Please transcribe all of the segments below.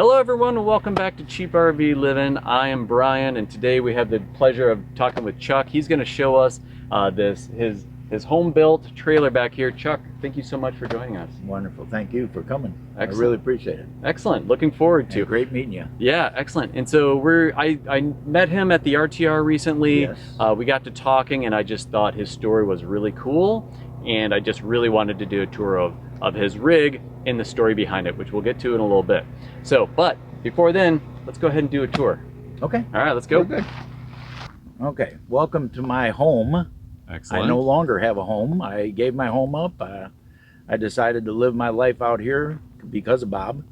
Hello everyone and welcome back to Cheap RV Living. I am Brian and today we have the pleasure of talking with Chuck. He's going to show us his home built trailer back here. Chuck, thank you so much for joining us. Wonderful. Thank you for coming. Excellent. I really appreciate it. Excellent. Looking forward to. And great meeting you. Yeah, excellent. And so I met him at the RTR recently. Yes. We got to talking and I just thought his story was really cool and I just really wanted to do a tour of his rig and the story behind it, which we'll get to in a little bit. So, but before then, let's go ahead and do a tour. Okay. All right, let's go. Good. Okay. Welcome to my home. Excellent. I no longer have a home. I gave my home up. I decided to live my life out here because of Bob.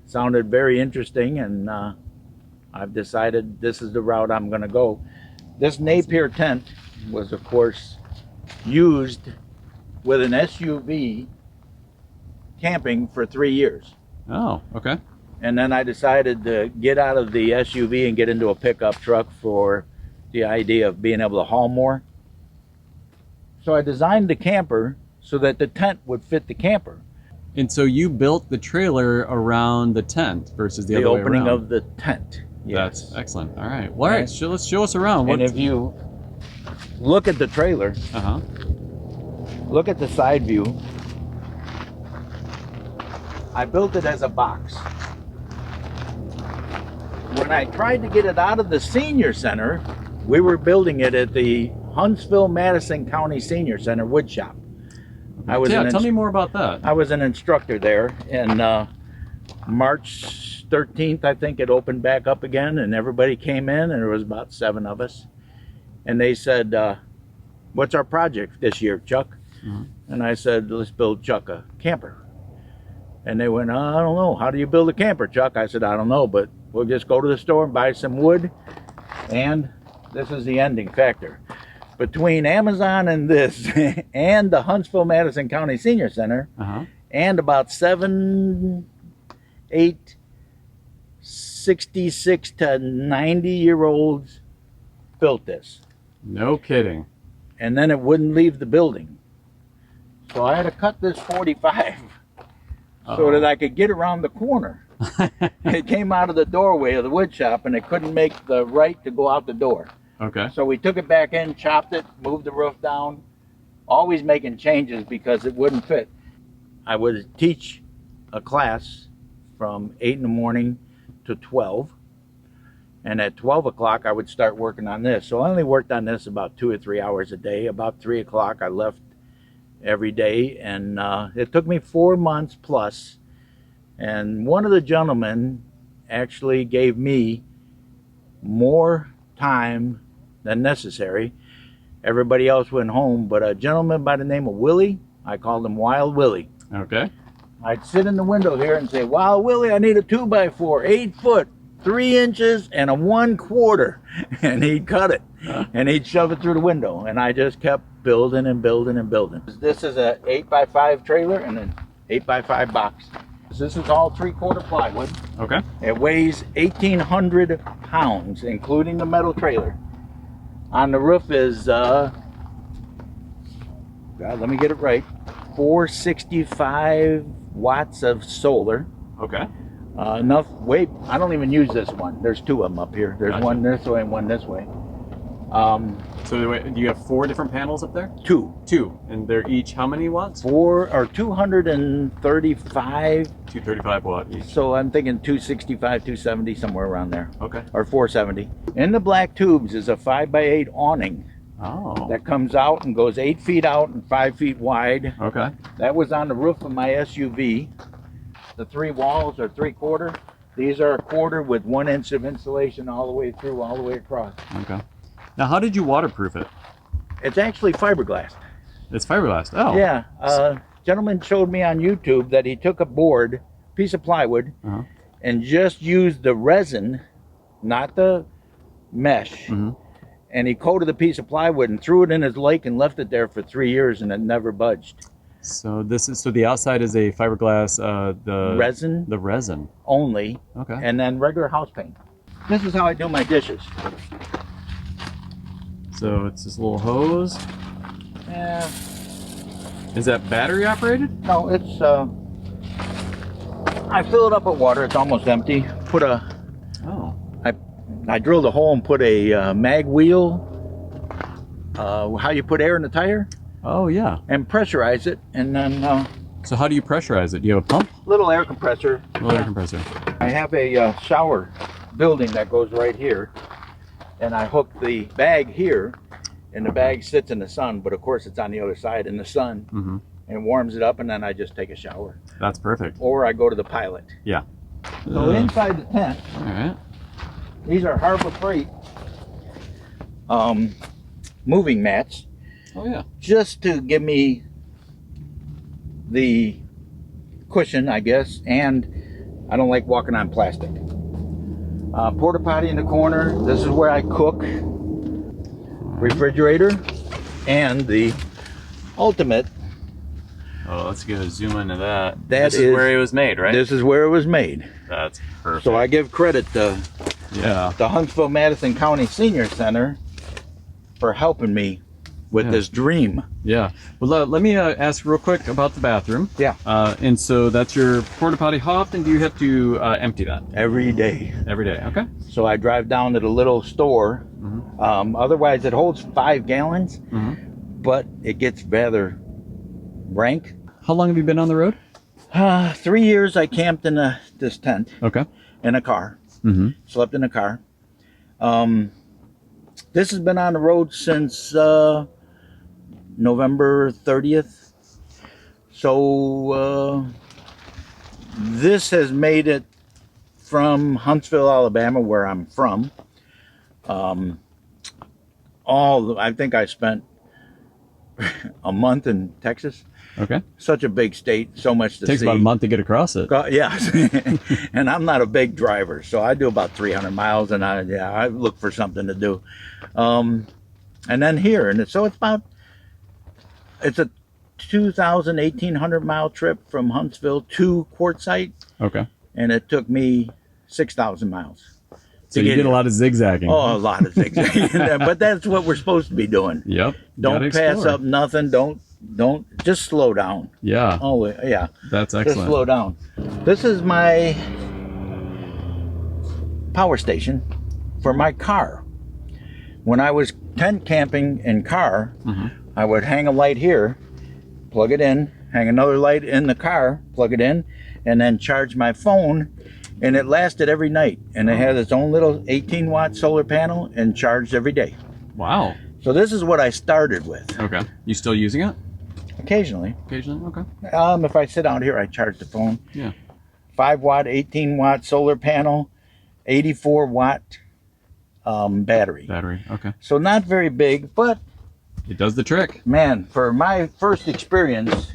Sounded very interesting, and I've decided this is the route I'm going to go. This Napier tent was, of course, used with an SUV camping for 3 years. Oh, okay. And then I decided to get out of the SUV and get into a pickup truck for the idea of being able to haul more. So I designed the camper so that the tent would fit the camper. And so you built the trailer around the tent versus the other way around. The opening of the tent. Yes. That's excellent. All right. Well, all right. So let's show us around. And if you look at the trailer, look at the side view. I built it as a box. When I tried to get it out of the Senior Center, we were building it at the Huntsville-Madison County Senior Center wood shop. Tell me more about that. I was an instructor there, and March 13th, I think it opened back up again, and everybody came in, and there was about 7 of us. And they said, what's our project this year, Chuck? And I said, let's build Chuck a camper. And they went, I don't know. How do you build a camper, Chuck? I said, I don't know, but we'll just go to the store and buy some wood. And this is the ending factor. Between Amazon and this and the Huntsville-Madison County Senior Center and about 7, 8, 66 to 90-year-olds built this. No kidding. And then it wouldn't leave the building. So I had to cut this 45 so that I could get around the corner. It came out of the doorway of the wood shop and it couldn't make the right to go out the door. Okay. So we took it back in, chopped it, moved the roof down, always making changes because it wouldn't fit. I would teach a class from 8 in the morning to 12. And at 12 o'clock, I would start working on this. So I only worked on this about 2 or 3 hours a day. About 3 o'clock, I left every day. And it took me 4 months plus. And one of the gentlemen actually gave me more time than necessary. Everybody else went home, but a gentleman by the name of Willie, I called him Wild Willie. Okay. I'd sit in the window here and say, Wild Willie, I need a 2x4, 8 foot, 3 inches, and a 1/4. And he'd cut it, and he'd shove it through the window, and I just kept building and building and building. This is a 8x5 trailer and an 8x5 box. This is all 3/4 plywood. Okay. It weighs 1,800 pounds, including the metal trailer. On the roof is, God, let me get it right, 465 watts of solar. Okay. Enough weight. I don't even use this one. There's 2 of them up here. There's one this way and one this way. So do you have 4 different panels up there? 2. 2. And they're each how many watts? 235. 235 watt each. So I'm thinking 265, 270, somewhere around there. Okay. Or 470. In the black tubes is a 5x8 awning. Oh. That comes out and goes 8 feet out and 5 feet wide. Okay. That was on the roof of my SUV. The 3 walls are 3/4. These are 1/4 with 1 inch of insulation all the way through, all the way across. Okay. Now, how did you waterproof it? It's actually fiberglass. It's fiberglass. Oh. Yeah. Gentleman showed me on YouTube that he took a board, piece of plywood, and just used the resin, not the mesh, and he coated the piece of plywood and threw it in his lake and left it there for 3 years and it never budged. So the outside is a fiberglass. The resin. The resin only. Okay. And then regular house paint. This is how I do my dishes. So it's this little hose. Yeah. Is that battery operated? No, it's I fill it up with water. It's almost empty. Put a. Oh. I drilled a hole and put a mag wheel. How you put air in the tire? Oh yeah. And pressurize it, and then. So how do you pressurize it? Do you have a pump? Little air compressor. Little air compressor. I have a shower building that goes right here, and I hook the bag here, and the bag sits in the sun, but of course it's on the other side in the sun, and warms it up, and then I just take a shower. That's perfect. Or I go to the pilot. Yeah. So inside the tent, all right. These are Harbor Freight moving mats. Oh yeah. Just to give me the cushion, I guess, and I don't like walking on plastic. Porta potty in the corner. This is where I cook. Refrigerator, and the ultimate. Oh, let's go zoom into that. This is where it was made, right? This is where it was made. That's perfect. So I give credit to the Huntsville-Madison County Senior Center for helping me with this dream. Yeah. Well, let me ask real quick about the bathroom. Yeah. And so that's your porta potty. How often do you have to empty that? Every day. Every day. Okay. So I drive down to the little store. Otherwise, it holds 5 gallons, but it gets rather rank. How long have you been on the road? 3 years. I camped in this tent. Okay. In a car. Slept in a car. This has been on the road since November 30th. So this has made it from Huntsville, Alabama, where I'm from. I think I spent a month in Texas. Okay. Such a big state, so much to see. Takes about a month to get across it. Yeah. And I'm not a big driver, so I do about 300 miles, and I look for something to do. And then here, and so it's a 2,000, 1,800 mile trip from Huntsville to Quartzsite. Okay. And it took me 6,000 miles. So you did a lot of zigzagging. Oh, a lot of zigzagging. But that's what we're supposed to be doing. Yep. Don't pass up nothing. Don't just slow down. Yeah. Oh, yeah. That's excellent. Just slow down. This is my power station for my car. When I was tent camping in car, I would hang a light here, plug it in, hang another light in the car, plug it in, and then charge my phone, and it lasted every night. And it had its own little 18-watt solar panel and charged every day. Wow. So this is what I started with. Okay. You still using it? Occasionally. Occasionally, okay. If I sit out here, I charge the phone. Yeah. 5-watt, 18-watt solar panel, 84-watt battery. Battery, okay. So not very big, but it does the trick. Man, for my first experience,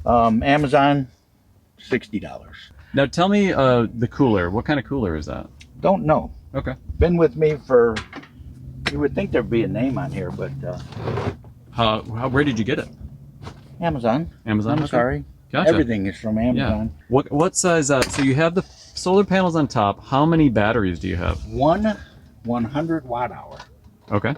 Amazon, $60. Now tell me the cooler. What kind of cooler is that? Don't know. Okay. Been with me for, you would think there'd be a name on here, but where did you get it? Amazon. Amazon. I'm sorry. Gotcha. Everything is from Amazon. Yeah. What size? So you have the solar panels on top. How many batteries do you have? One 100 watt hour. Okay.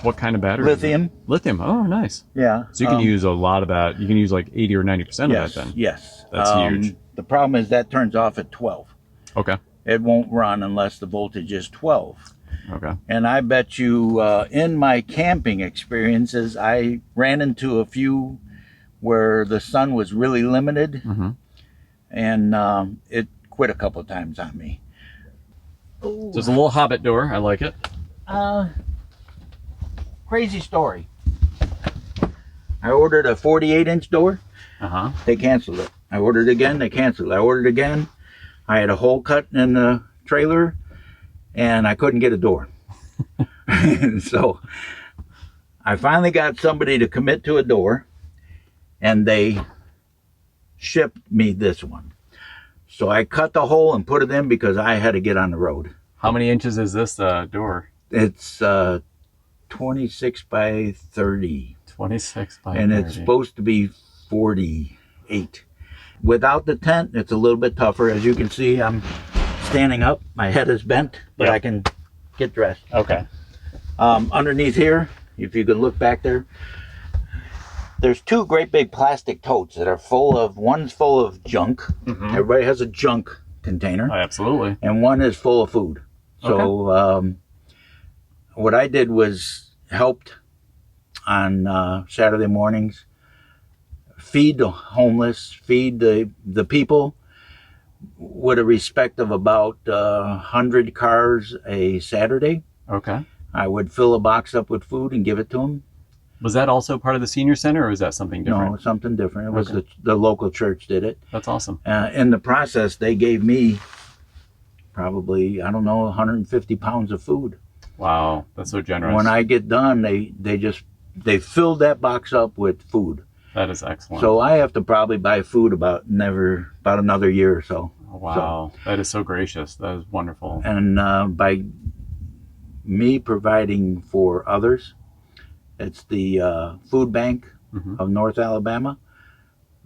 What kind of battery? Lithium. Lithium. Oh, nice. Yeah. So you can use a lot of that. You can use like 80 or 90% of that then. Yes. That's huge. The problem is that turns off at 12. Okay. It won't run unless the voltage is 12. Okay. And I bet you in my camping experiences, I ran into a few where the sun was really limited, and it quit a couple of times on me. So it's a little hobbit door. I like it. Crazy story. I ordered a 48-inch door. They canceled it. I ordered again. They canceled it. I ordered again. I had a hole cut in the trailer, and I couldn't get a door. So I finally got somebody to commit to a door, and they shipped me this one. So I cut the hole and put it in because I had to get on the road. How many inches is this door? It's 26 by 30. 26 by 30. And it's supposed to be 48. Without the tent, it's a little bit tougher. As you can see, I'm standing up. My head is bent, but I can get dressed. Okay. Underneath here, if you can look back there, There's two great big plastic totes that are full of, one's full of junk. Everybody has a junk container. Oh, absolutely. And one is full of food. So what I did was helped on Saturday mornings, feed the homeless, feed the people with a respect of about 100 cars a Saturday. Okay. I would fill a box up with food and give it to them. Was that also part of the senior center, or was that something different? No, something different. It was the local church did it. That's awesome. In the process, they gave me probably, I don't know, 150 pounds of food. Wow, that's so generous. When I get done, they filled that box up with food. That is excellent. So I have to probably buy food about another year or so. Wow, that is so gracious. That is wonderful. And by me providing for others, it's the food bank of North Alabama.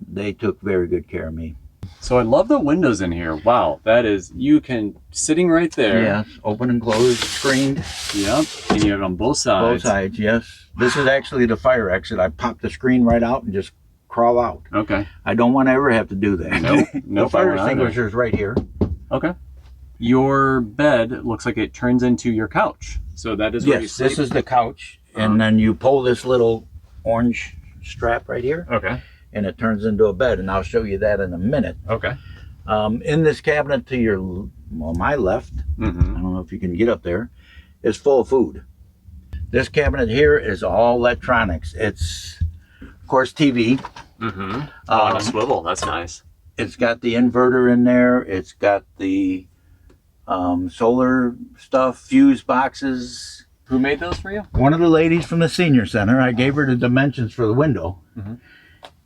They took very good care of me. So I love the windows in here. Wow, that is, you can, sitting right there. Yes, open and closed, screened. Yep, and you have it on both sides. Both sides, yes. This is actually the fire exit. I pop the screen right out and just crawl out. Okay. I don't want to ever have to do that. Nope. The fire extinguisher is right here. Okay. Your bed looks like it turns into your couch. So that is where you sleep. This is the couch. And then you pull this little orange strap right here. Okay. And it turns into a bed. And I'll show you that in a minute. Okay. In this cabinet to my left, I don't know if you can get up there, is full of food. This cabinet here is all electronics. It's, of course, TV. On a swivel. That's nice. It's got the inverter in there. It's got the solar stuff, fuse boxes. Who made those for you? One of the ladies from the senior center. I gave her the dimensions for the window.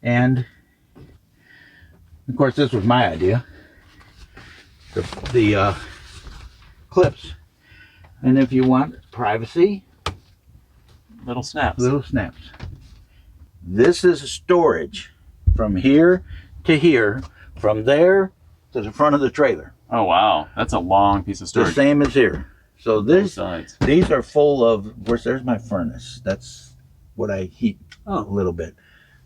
And, of course, this was my idea. The clips. And if you want privacy, Little snaps. little snaps. This is storage from here to here, from there to the front of the trailer. Oh, wow. That's a long piece of The storage. same as here. So Both sides. these are full of, there's my furnace. That's what I heat a little bit.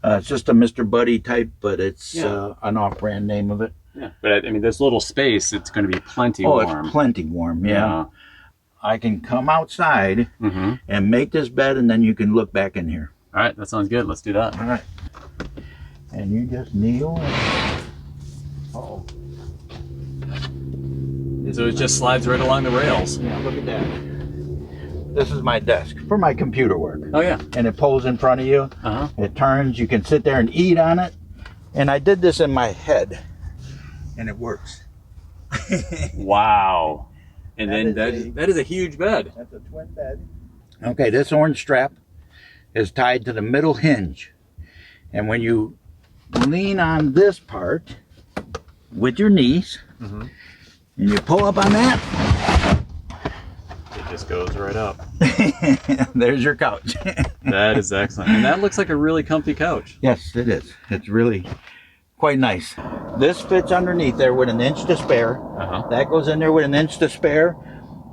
It's just a Mr. Buddy type, but it's an off-brand name of it. Yeah, but I mean, this little space, it's going to be plenty warm. Oh, it's plenty warm, yeah. I can come outside and make this bed, and then you can look back in here. All right, that sounds good. Let's do that. All right. And you just kneel. Oh. So it just slides right along the rails. Yeah, look at that. This is my desk for my computer work. Oh, yeah. And it pulls in front of you. It turns. You can sit there and eat on it. And I did this in my head, and it works. Wow. And then that is a huge bed. That's a twin bed. Okay, this orange strap is tied to the middle hinge. And when you lean on this part with your knees, and you pull up on that, it just goes right up. there's your couch. That is excellent. And that looks like a really comfy couch. Yes, it is. It's really quite nice. This fits underneath there with an inch to spare. That goes in there with an inch to spare.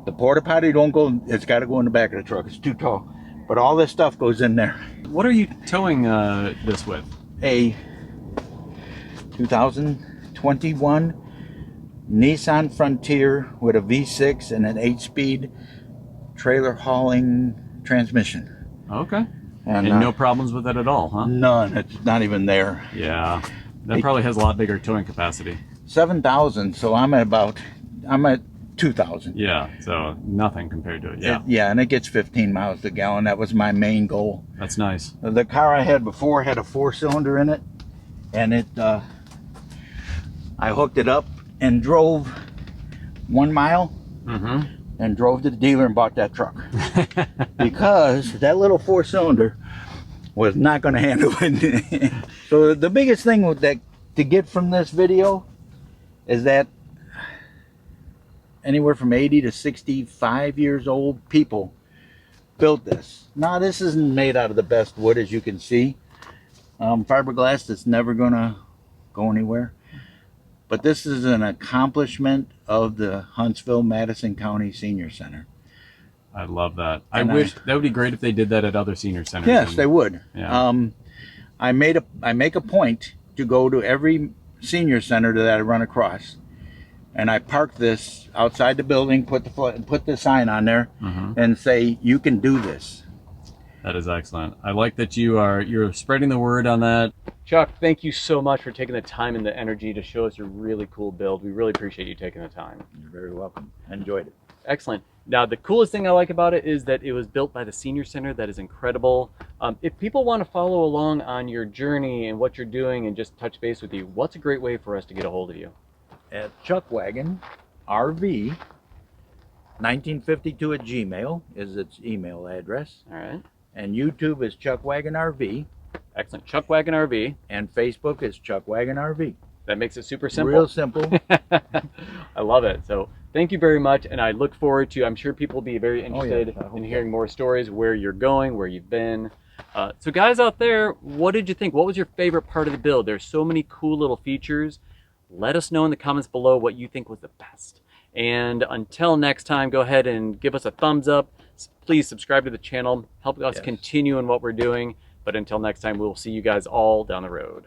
The porta potty don't go, it's got to go in the back of the truck. It's too tall. But all this stuff goes in there. What are you towing this with? A 2021 Nissan Frontier with a V6 and an 8-speed trailer hauling transmission. Okay. And no problems with it at all, huh? None. It's not even there. Yeah. That probably has a lot bigger towing capacity. 7,000, so I'm at 2,000. Yeah, so nothing compared to it. Yeah. Yeah, and it gets 15 miles a gallon. That was my main goal. That's nice. The car I had before had a 4-cylinder in it, and I hooked it up and drove 1 mile and drove to the dealer and bought that truck. Because that little 4-cylinder was not going to handle it. So the biggest thing with that to get from this video is that anywhere from 80 to 65 years old people built this. Now this isn't made out of the best wood, as you can see. Fiberglass that's never going to go anywhere. But this is an accomplishment of the Huntsville-Madison County Senior Center. I love that. I wish that would be great if they did that at other senior centers. Yes, they would. Yeah. I make a point to go to every senior center that I run across, and I park this outside the building, put the sign on there, and say, you can do this. That is excellent. I like that you're spreading the word on that. Chuck, thank you so much for taking the time and the energy to show us your really cool build. We really appreciate you taking the time. You're very welcome. Enjoyed it. Excellent. Now, the coolest thing I like about it is that it was built by the Senior Center. That is incredible. If people want to follow along on your journey and what you're doing and just touch base with you, what's a great way for us to get a hold of you? At CheapRV 1952 at Gmail is its email address. All right. And YouTube is CheapRV. Excellent. CheapRV. And Facebook is CheapRV. That makes it super simple. Real simple. I love it. So thank you very much. And I look forward to, I'm sure people will be very interested in hearing more stories, where you're going, where you've been. So guys out there, what did you think? What was your favorite part of the build? There's so many cool little features. Let us know in the comments below what you think was the best. And until next time, go ahead and give us a thumbs up. Please subscribe to the channel. Help us continue in what we're doing. But until next time, we'll see you guys all down the road.